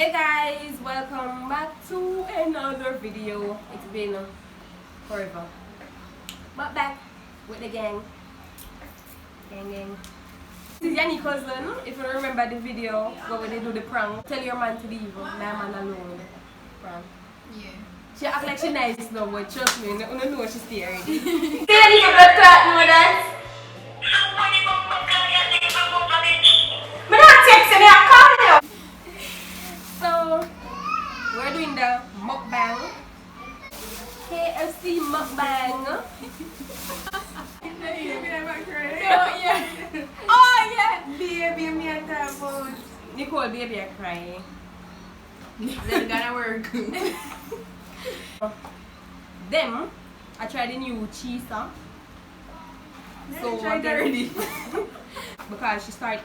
Hey guys, welcome back to another video. It's been forever, but back with the gang. Gang. This is Yanni's cousin. If you remember the video where they do the prank, tell your man to leave my man alone. Prank. Yeah. She act like she nice now, but trust me, you don't know she's scared. Say you got caught, know that? Me not text me, I call you. So we're doing the mukbang. KFC mukbang. Oh yeah, baby, me and that about. Nicole, baby, I cry. Then gonna work. Them, I tried the new Chizza. So tried already. because she started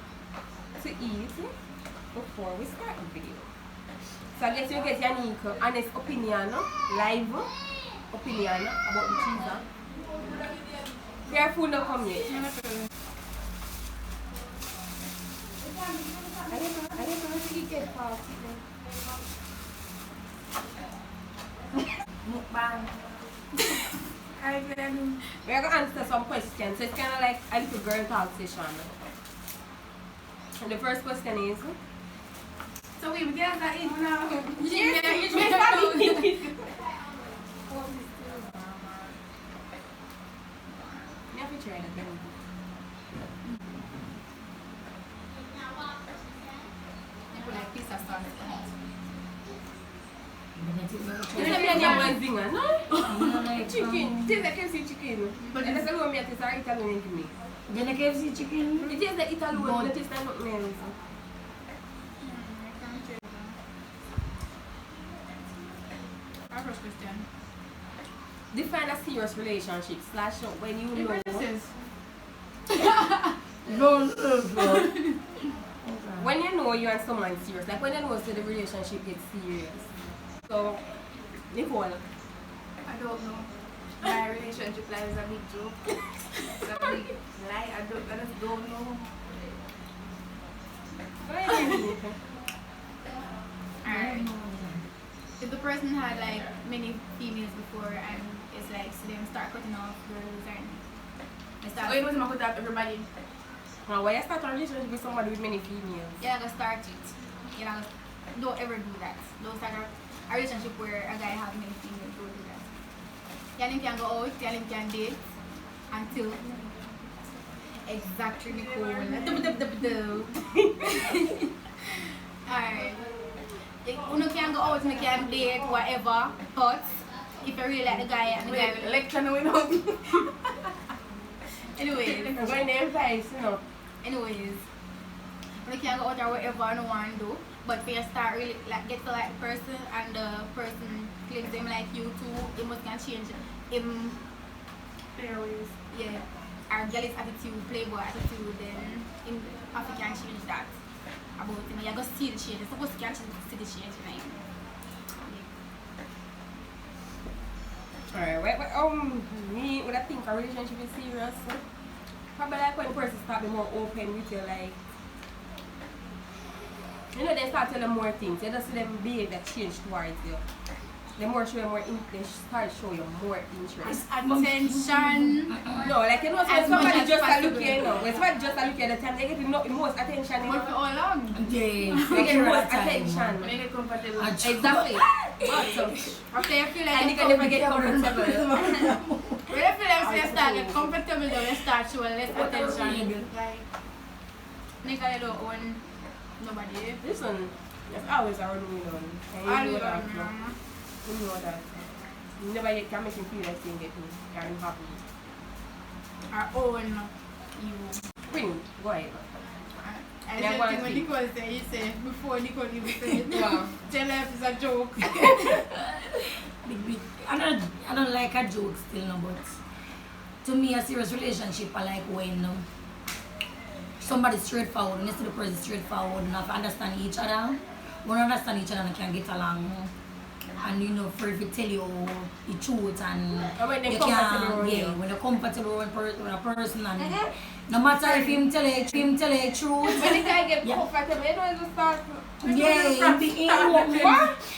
to eat before we start the video. So I guess you get Yanni's honest opinion, live opinion about the Chizza. Careful, no come yet. I don't know if you get past it. Mukbang. We're going to answer some questions. So it's kind of like a little girl talk session. And the first question is... So we get that in now. You have to try that. Like pizza sauce. You know me and your man zinger, no? Chicken. It is like KFC chicken. But that's the one me taste like Italian to me. You like KFC chicken? It is like Italian, but it tastes like nothing else. Our first question. Define a serious relationship / when you know... When you know you and someone serious, like when you know so the relationship gets serious. So, Nicole. I don't know. My relationship life is a big joke. It's a big lie. I just don't know. Alright. If the person had like many females before and it's like so them start cutting off girls and they start. Oh, it wasn't cut off everybody. Now, why you start a relationship with somebody with many females? You're not gonna start it. You're not gonna, don't ever do that. Don't start a relationship where a guy has many females. Don't do that. You can go out, you can date until exactly Nicole. Alright. You can go out, you can date, whatever, but if you really like the guy and the guy will lecture no out. Anyways. I'm going to advice, you know. Anyways, you can go out or whatever you want to do, but if you start really like get to like the person and the person claims them like you too, you must can change him. Fairways. Yeah, our girl's attitude, playboy attitude, then him have to can change that about him. You go see the change. You're supposed to can see the change, you know. Alright, me when I think a relationship is serious, probably like when the person start being more open with you, like, you know, they start telling more things. You just see them behavior change towards you. They more show you more, they start show you more interest. Attention. No, like you know, so when somebody just a look here, no, when somebody just a look at the time, they get the most attention. You But for know? how long? Yes. They get the most attention. When you get comfortable. Exactly. But After you feel like and you can never get comfortable. when you feel like you start get comfortable, then you start showing less attention. Like, nigga, you don't own nobody. Listen, there's always a rule on. And you know that. No? You know that. You never can make him feel like you get me. I'm happy. Our own you. Queen, go ahead. I said thing when Nicole said, he said, before Nicole even said it, Wow. tell her it's a joke. Big. I don't like a joke still, no, but to me a serious relationship I like when somebody's straightforward, and you see the person straightforward enough, understand each other. When you understand each other and can get along, and you know for to tell you the truth and when they're you comfortable with you. when you're comfortable with a person and no matter if him tell you truth. When the guy get comfortable, you know, just start. Yeah,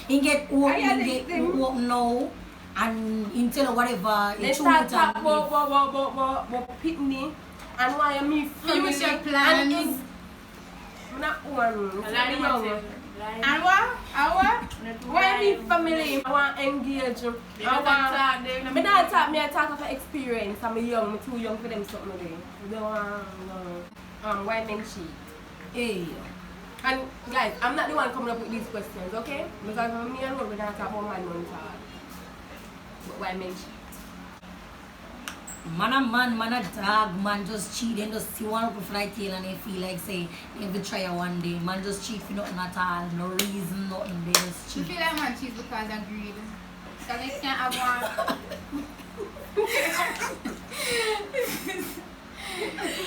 he get open now and he tell you whatever the They truth start and talk about pitney and why you meet family. Future plans. And I'm not one. I'm young. And what? Why me family? I want to engage. I talk of experience. I'm young, I'm too young for them something today. Why men cheat? hey. And guys, I'm not the one coming up with these questions, okay? Because for me alone, we don't talk about man on talk. But why men cheat? Man a dog, man just cheat and just see one up fly tail and they feel like say if we try one day, man just cheat for nothing at all, no reason, nothing, they just I cheat. feel like man cheats because of greed. Because they can't have one.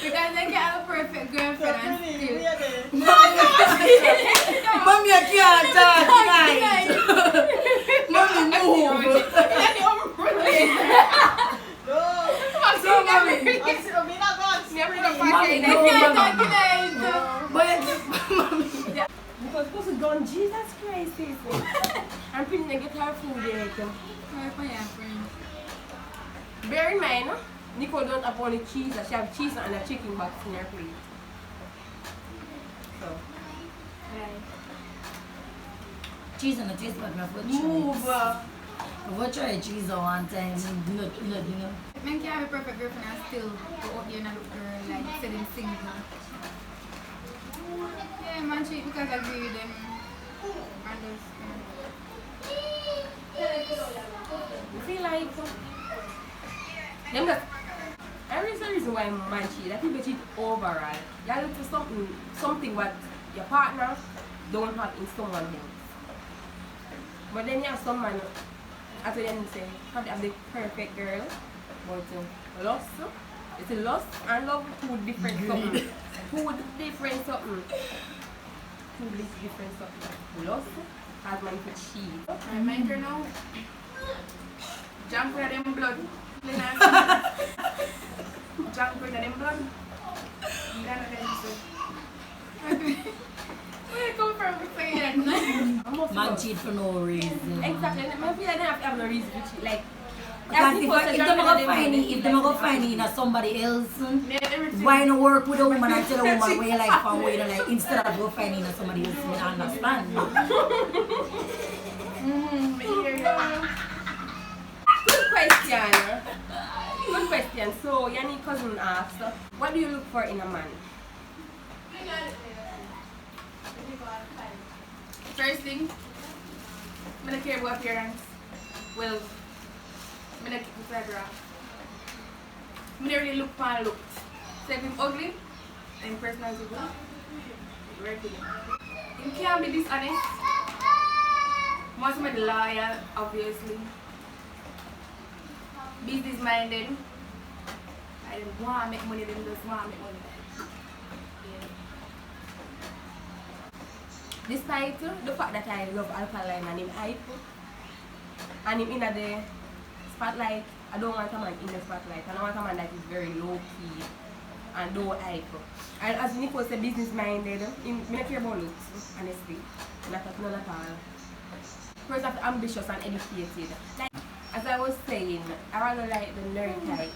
Because they can't have a perfect girlfriend and still. Mommy, I can't talk tonight. Mommy, move. So, mommy. Because supposed to done Jesus Christ, I'm pretty to get her food there. Bear in mind, Nicole don't have only cheese, she have cheese and a chicken box in her plate. So, Cheese and a taste bud, my foot. move. I will try cheese one time. No. Men can have a perfect girlfriend and still go out here and look girl like selling single. Yeah, man cheat because I agree with them. Understand. You feel like them that every reason why man cheat, that people cheat overall. You look for something what your partner don't have in someone else. But then you have some man at the end say, have the perfect girl, but lust, it's a lust and love two different something. Two different something. Lust has man to cheat. I mind her now. Jump for them blood. Jump for them blood. Where you come from with saying Man cheat for no reason. Exactly. I feel like they have no reason to cheat. Like, Because if them go find it in somebody else, why not work with a woman and tell a woman where you like from where you like instead of go find it in somebody else? I understand. Good question. So, Yanni's cousin asked, what do you look for in a man? First thing, I don't care about appearance. Well, I don't keep my graph. I don't really look for looks. So if I'm ugly, and personality good, very good. You can't be dishonest. Must be loyal, obviously. Business minded. I don't want to make money, they just want to make money. Despite the fact that I love alkaline and him hype and him in the spotlight, I don't want a man in the spotlight. I don't want a man that is very low key and don't hype. And as Nicole said, business minded, I don't care about looks, honestly. Not at all. First of all, ambitious and educated. Like, as I was saying, I rather like the nerd type.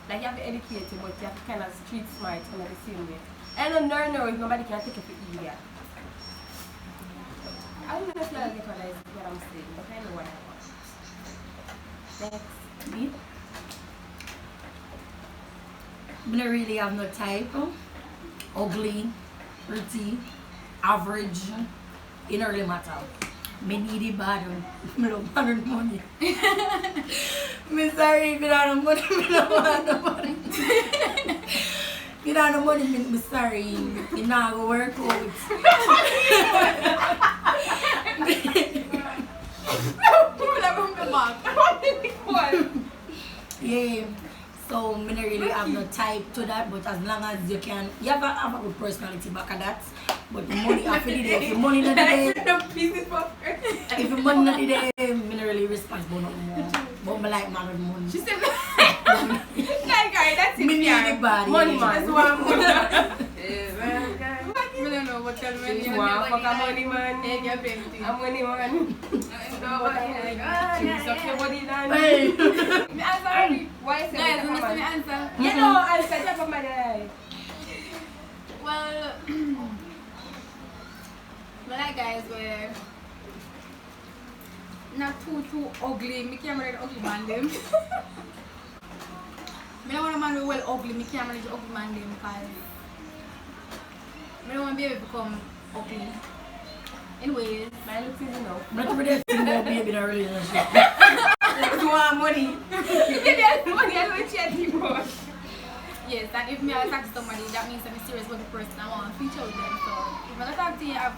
Like, you have to be educated, but you have to kind of street smart in the same way. And a nerd, nobody can take it for idiot. I don't know if you get what I'm saying, but I know what I want. Next. Me? I don't really have no type. Ugly, pretty, average. It don't really matter. Me need it bad. I don't want money. I'm sorry if you don't have money, I don't want no money. If you don't have money, I'm sorry. It's not going to work out. Yeah, so I don't really have no type to that, but as long as you can, you have a good personality back at that. But the money after the day, if the money not there, if the money not there, but not more. But I like man with money. She said, like, guy, that's it. Me need the body. Money man. That's one more. I don't know what kind of money You want fuck a money man? Yeah, you're paying. A money man. No, what you Suck your body down. Hey. Me answer already. Why is Guys, it you a must me man? answer. You know, answer that for my life. Well, but like guys were not too ugly. Me can't manage ugly man them. Me don't want a man who well ugly. Me can't manage ugly man them because me don't want baby become ugly. Anyways, My looks is enough. I'm not really thinking about baby in a relationship. You want money? Maybe I want money. I don't chat anymore. yes, and if me I talk to somebody, that means I'm serious with the person I want to feature with them. So if I talk to you, I'm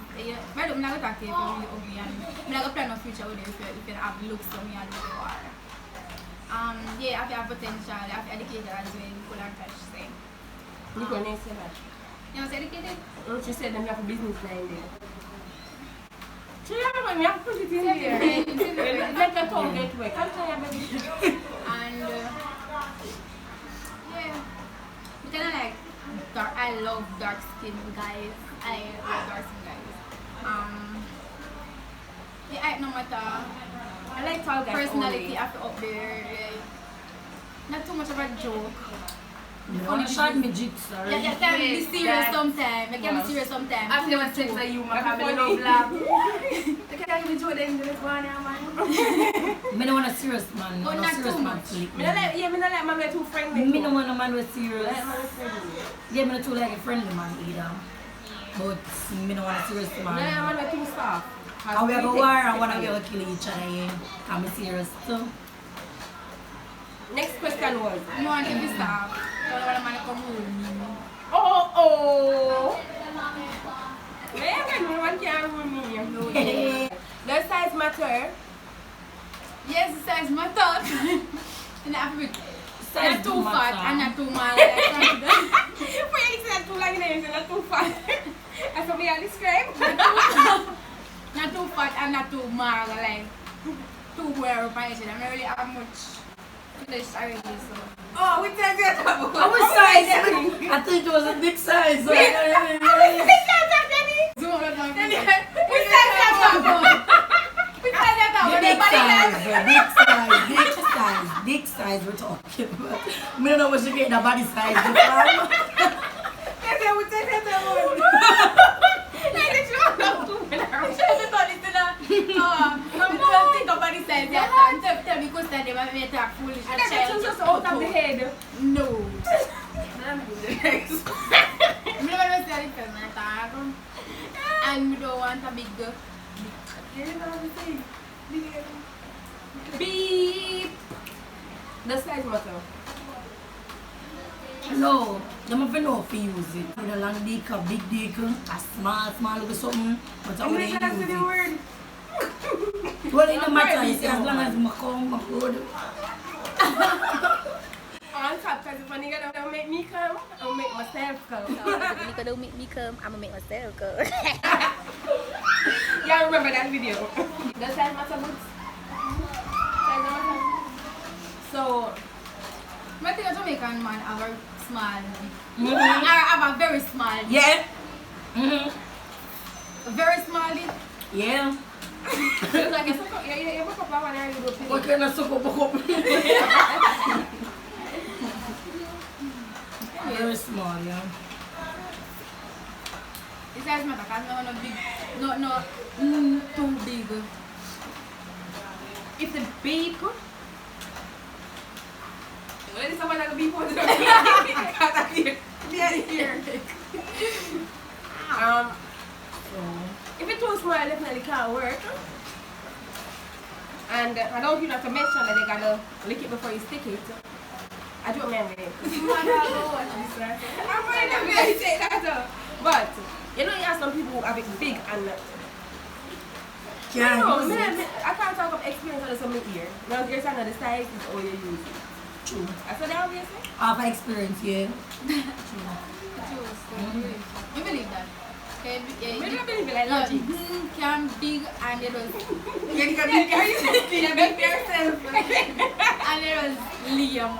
not going to talk to you if you're really ugly, and I'm not going to plan no future with you if you have looks for me and who you are. Yeah, if you have potential, if you're educated as well, you could have touch say. You gonna say that? You know, educated? She said them have a business line there. She have money. I put it in there. Let the tongue get wet. Come try your baby. And yeah, you kind of like dark. I love dark skin guys. I love dark skin guys. Yeah, no matter I like tall guys personality only. after up there. Not too much of a joke. You know, shot me jigsaw. Yeah, you can be serious that- sometimes. You can be serious sometimes. After my sex like you, my family love laugh. You can't give me joy then this one man. Me don't want a serious man. But No not serious too man much. flick Me me. not like, yeah, me not like man we're too friendly. Me don't want a man with serious. Like man is friendly. Yeah, me not too like a friendly man either. But me don't want a serious Me not like man. man we're too soft. And we have a war and one of you will kill each other. Yeah. Can be serious too. Next question was. You want to be stop. I don't want a man to come ruin me. Oh. Where when no one can rule me? No. Does size matter? Yes, the size matter. And I have to be Size not too do fat matter. and not too mal. Why you say too long names and not too fat? That's what me I describe. Not too fat and not too mal. Like too wear up on each other. I don't really have much flesh already, so. Oh, we tell you about. I was size. I think it was a big size. So Zoom out my We face. said that. We said that. Big size we're talking about. Me don't know what you get the body size from. That's what we said that. Like the Don't think about the size yet. Tell me because they might make that foolish child. just out of the head. No. I'm good. Next. I never say it for my tag. And we don't want a big Beep. The size matter. No, them have know if you use it. With a long dick, a big dick, a small little something. But how they use it. word. Well, it don't matter. You see, as long as I come, I good. On top, because if a nigga don't make me come, I'll make myself come. Nigga don't make me come, I'ma make myself come. Y'all remember that video? The size matter boots? Size matter. So, I think a Jamaican man have a small dick. Mhm. I have a very small dick. Yeah. Mhm. A very small dick. Yeah. it's like, you broke up one and you go What kind of suck up? Very small, yeah. The size matter because I want a big, no, too big. If the beep, well, it's someone that will beep on the because I'm here. Here. So, If it's too small, it definitely can't work. And I don't you have to mention that they gotta lick it before you stick it. I don't mean it. I'm going to say that. But you know, you have some people who have it big and can't no, use it. I can't talk of experience on some ear. Now here's another size is all you use. True. That's what they always say. I have experience, yeah. You believe that? We don't believe in like logic. Can big and it was You can be yourself and it was Liam.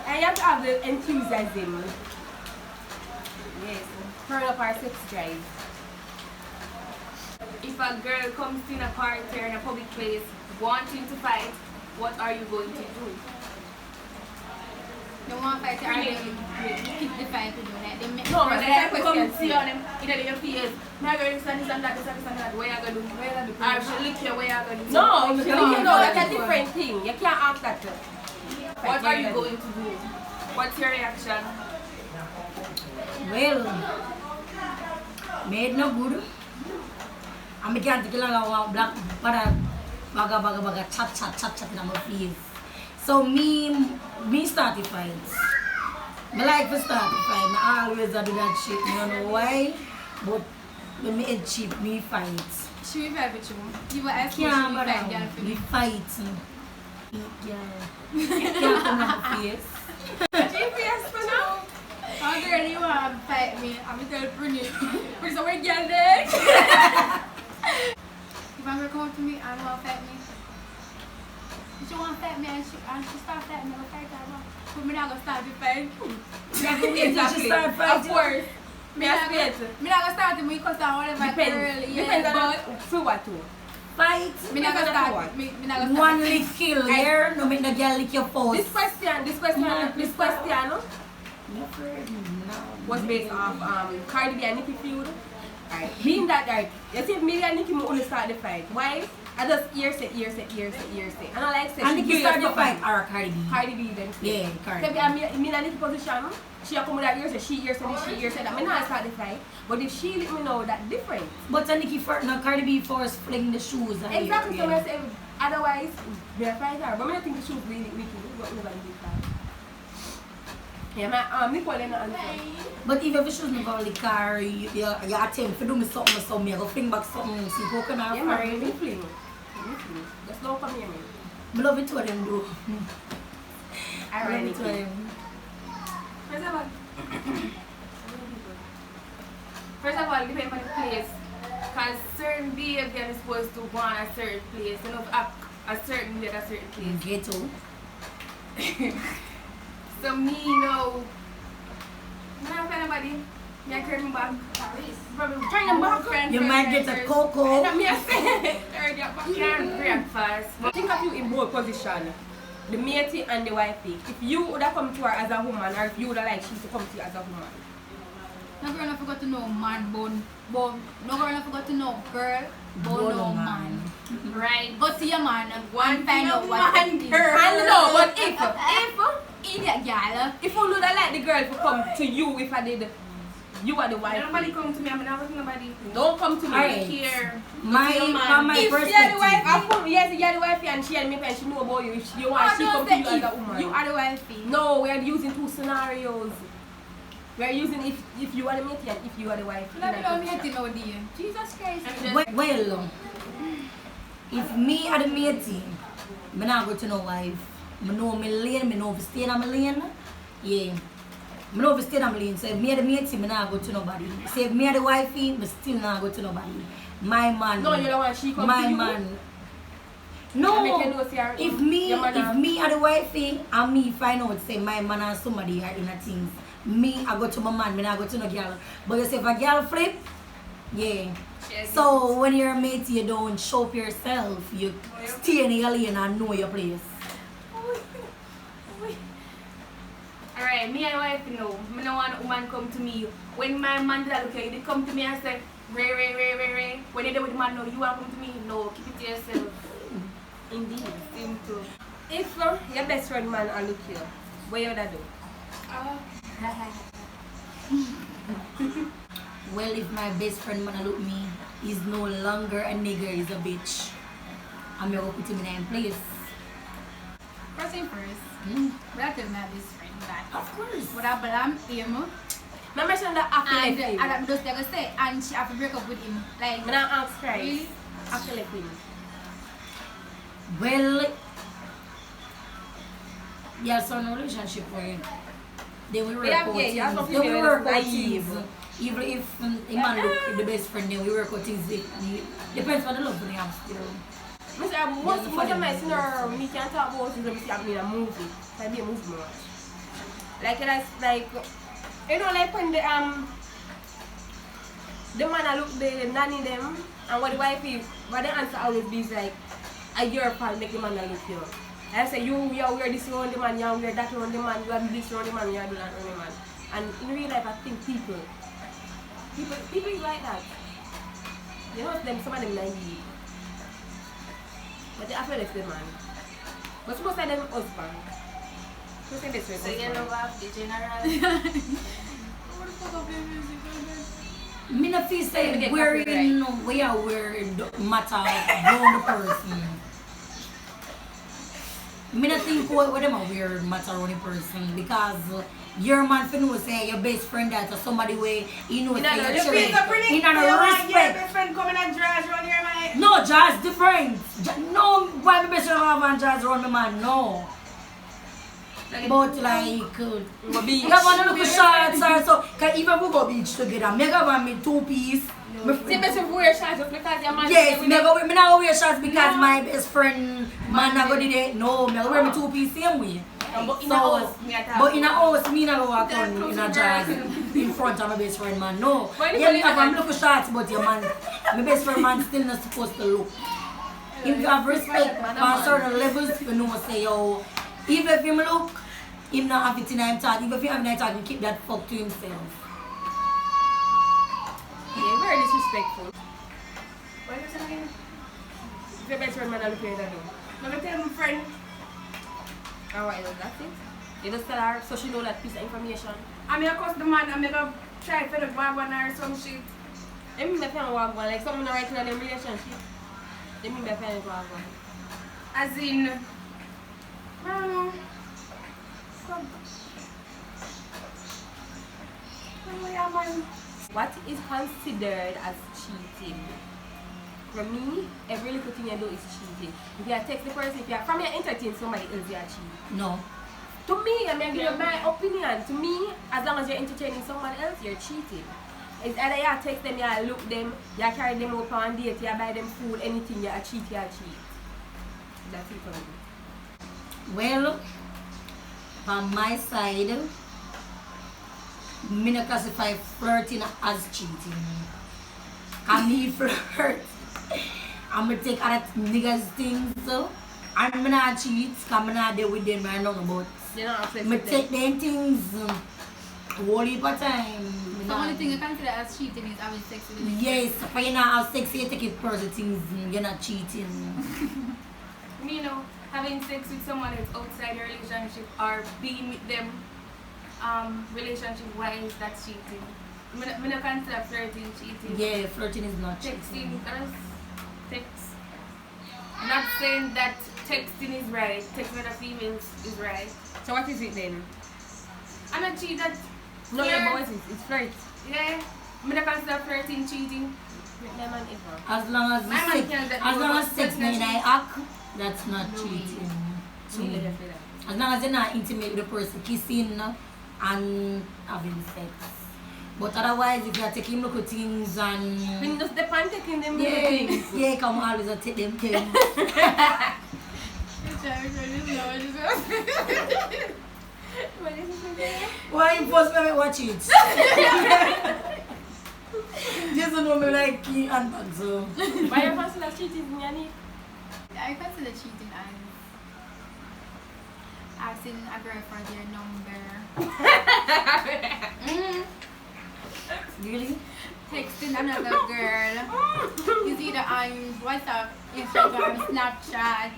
And you have to have the enthusiasm. Yes. Turn up our sex drive. If a girl comes in a party or in a public place wanting to fight, what are you going to do? They want to fight or they keep the fight to do that. They make No, but they that's come question. see on them in your face. My girl is this and that, this and that. What you gonna do? Or she lick you, what you gonna do? No, She no, lick you, that's a what you different thing. You can't ask that. What are you going to do? What's your reaction? Well, made no good. I can't take a black baga chat in my face. So me start the fight. I like to start the fight. I always do that shit. You don't know why? But when me head cheap, me fight. She will fight with you. You will ask me Can't she will fight girl for me me. fight. Can't come on my face. GPS for now. Oh girl, you want to fight me? I'm going to tell Bruni. We're so we're girl there. If I'm going to come up to me and want to fight me, she want to fight me and she start fighting me, I'm going to fight her. But I'm not going to start the fight. That's the way you start fighting. Of course. I'm not going to start it because I want to fight Depends. girl. Depends Yeah, on but so what too. Fight. I'm not going to start. I'm not going to One start. lick kill here. No make the girl lick your This face. question was based off Cardi B and Nicki feud. Alright, being that like, you see me and Nicki only start the fight. Why? I just ear say. And I like say And she Nicki do start the your fight. fucking- Or Cardi B. Cardi B then. Yeah, Cardi So B. me and Nicki position, she come with that ear say, she ear say this, she ear say that. Me not start the fight. But if she let me know that different. But Nicki first, now Cardi B first fling the shoes. And Exactly, so yeah. I say otherwise we are fight her. But I think the shoes really Nicki, but nobody did that. Yeah, my Nicole and answer. But even if you shoes never the car, you attempt to do me something, so me I go fling back something, see who can have Yeah, man, me fling. Just don't come here, man. I love it to them do. I I love really it to do. them. First of all, depending on the place. Because certain behavior is supposed to go on a certain place. You know, act a certain way at a certain place. Ghetto. So me, you know, I don't find nobody. I carry my bag. Probably Turn them back. friend, You friend, might friend, get a friend. cocoa. Let me say. Can't breakfast. But think of you in both position. The matey and the wifey. If you would have come to her as a woman, or if you would have liked she to come to you as a woman. No girl not forgot to know man bone. No girl not forgot to know girl bone no man. Right. Go see your man and find out what man, it is. girl. And no, but Idiot girl. if you would have liked the girl to come to you, if I did, you are the wife. Nobody come to me. I'm not with nobody. Don't come to me. Alright. Here. My If perspective. you're the wife, of course, yes, you're the wife and she and me and she know about you. If she want, she come to you as a woman. You are the wifey. No, we are using two scenarios. We are using if you are the matey and if you are the wife. Let me know me no dear. Jesus Christ. Well, if me are the matey, I not go to no wife. I know my lane, I know if I stay in my lane. Yeah. I know if I stay in my lane. So if me are the matey, I not go to nobody. So if me are the wifey, I still not go to nobody. My man. No, you're the one she come My to you. man. No. And make you know, say, If me your are the wifey and me find out say my man and somebody are in a things, me I go to my man, me not go to no girl. But you say if a girl flip, yeah. So when you're a mate, you don't show up yourself. You stay in your lane and know your place. Alright, me and wife, you know, I don't want a woman come to me. When my man did that, okay, they come to me and say, Ray. When they do with the man, no, you want to come to me? No, keep it to yourself. Indeed. Simple. If your best friend man I look you, what you would do? Well, if my best friend man look me, he's no longer a nigger, he's a bitch. I'm gonna put him in a place. First thing first, but I tell my best friend that. Of course. But I blame him. Remember saying that after And left him? I'm just like I say, and she have to break up with him. Like, When I ask Christ, really? after left him. Well, yeah, so no relationship where Then we work Yeah, out yeah, things. you have some Then we female work that's out naive. things. Even if a man look the best friend, then we work out things. Depends on the love for the am still. Most of my scenario, we can talk about things that we see happening in a movie. Like be a movie more. Like it's like you know like when the man a look the nanny them and what the wife is, but the answer always be is like a your fault make the man a look you. I say you wear this around the man, you wear that around the man, you have this around the man, you have that around the man. And in real life I think people is like that. You know them some of them naive. But they afraid of the man. But most of them husband. Most of them best friend So you husband. know what the general. Me no feel We say get wearing copyright. we are wearing matter around the person. Me not think what them are weird matter around the person because your man for know say your best friend that or somebody way you know You say know, your you children. feel so pretty. You know You the want your respect. best friend coming and drag around here, man. No, jazz different. No, why my best friend have and jazz around my man? No. But like, you have one look shots or so. Cause even we go beach together, me go want me 2-piece. See, best friend wear shots just because your man. Yes, me not wear shots because my best friend man not go did it. No, me wear me 2-piece same way. But in a house, me a talk. But in a house, me not go walk on in a jazz in front of my best friend man. No, But yeah, me if have you one look shots, but your man, my best friend man still not supposed to look. If you have respect on certain levels, you know say yo, even if him look, him not have it in him thought. Even if you have it in him thought, he keep that fuck to himself. Yeah, very disrespectful. What are you saying? If your best friend man a look at that though. Let me tell my friend. Alright, that's it. You just tell her so she know that piece of information. I'm gonna cost the man, I'm gonna try for the wagon or some shit. They mean they find walk one like someone right in their relationship. They mean they find walk one. As in, I don't know. Oh, yeah, man. What is considered as cheating? For me, every little thing you do is cheating. If you text the person, if you from your entertain somebody else, you are cheating. No. To me, I mean, give you my opinion. To me, as long as you're entertaining someone else, you're cheating. It's either you text them, you look them, you carry them out on date, you buy them food, anything, you cheat, you cheat. That's it for me. Well, from my side, me not classify flirting as cheating. Cause me flirt, I'm gonna take other niggas things, and me not cheat, cause me not there with them right now, but You're not obsessed me with take them. them things whole heap of time. Me The not- only thing you consider as cheating is having sex with the Yes, if you not have sex, you take it personal things, you're not cheating. Me, you know, having sex with someone else outside your relationship or being with them relationship wise, that's cheating. Me not consider flirting cheating. Yeah, flirting is not Texting, cheating. text. I'm not saying that texting is right, texting with a female is right. So what is it then? I'm not cheating that. No, flirt. your boys it's flirt. Yeah. I'm not consider flirting cheating. My man ever. As long as My man sex, can't that as long do, as but sex that's not in I act, that's not No cheating. To Me me. never feel that. As long as you're not intimate with the person, kissing and having sex. But otherwise, if you're taking little things and When just depend taking them little things. yeah, come always take them things. What is it? Why you force me to watch it? Just to know me like key and bag, so. Why your person that cheating, Yanni? I consider cheating as asking a girl for their number, Really? texting another girl. It's either on WhatsApp, Instagram, Snapchat.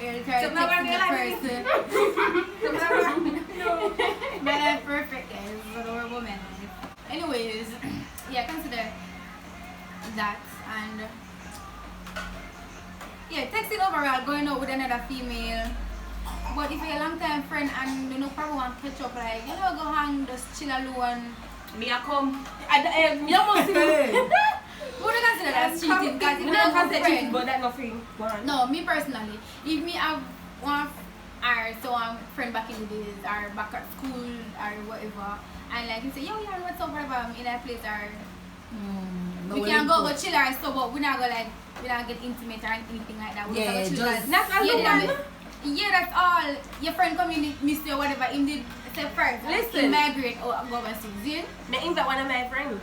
You'll try to So now text we're the realizing- person. But I'm perfect, guys. But we're women. Anyways, yeah, consider that and yeah, texting overall, going out with another female. But if you're a long time friend and you know probably want to catch up, like you know, go hang, just chill alone. Me a come. You almost see Who do you consider that as cheating? Because if Me you not have a consider cheating, friend, but that nothing. Go on. no, me personally, if me have one or some friend back in the days, or back at school, or whatever. And like you say, yo, yeah, what's up, whatever, in a place, or we can go chill or so, but we're not gonna like, we don't get intimate or anything like that. We Yeah, just chill. just not alone. Yeah, that's all. Your friend come in, miss you or whatever, him did say first. Listen. In my grade, oh, I'm going to see. Me invite one of my friends.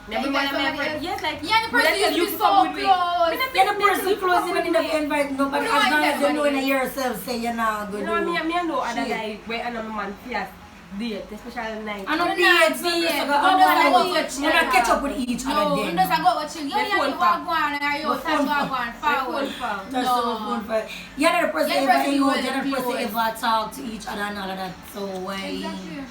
Yeah, Maybe one of my somebody friends. else. Yes, like Yeah, the person used to be so close. Yeah, the person close in and the invite nobody. You know, As long as you know everybody. in yourself, say you're not good. You know, me I know other Shit. guy where another man yes, date, especially night. I know You're dates, not dating. so No, no, you not catch up with each No, other you then. just go with chill. Yo, They yeah, phone you pa. walk one, or you But phone walk pa. one, forward. That's No. so fun for you're not the person Yeah, ever person you you you're will not the be person with. ever talk to each other and all of that. So why Exactly.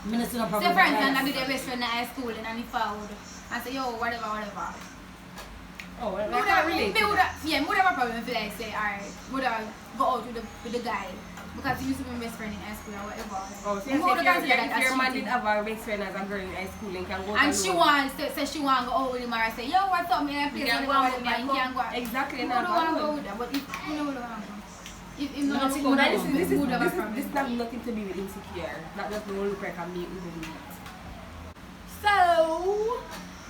Minister no Say problem. friends and I be their best friend in high school and I forward. I say, yo, whatever. Oh, well, Me I can't relate. would have a problem if I say, alright, would I go out with the guy because he used to be my best friend in high school or whatever. Oh, so Me woulda consider that if as your man cheating. did have a best friend as a girl in high school and can go And alone. she wants, say she want to go out with him or I say, yo, what's up, me in a You place can whatever, go out whatever, with and he can go out. Exactly, You not don't want to go alone. with that, but if you know what I want. If No, not, see, come no, out, this we would have a This problem. has nothing to do with insecure. That just the whole look like a meet with the meat. So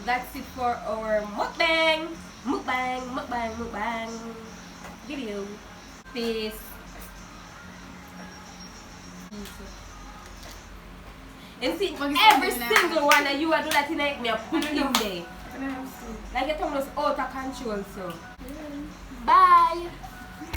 that's it for our mukbang video. Peace. And see, every single one of you are do that tonight, me a put it in there. Like your tongue was out of control, so. Bye.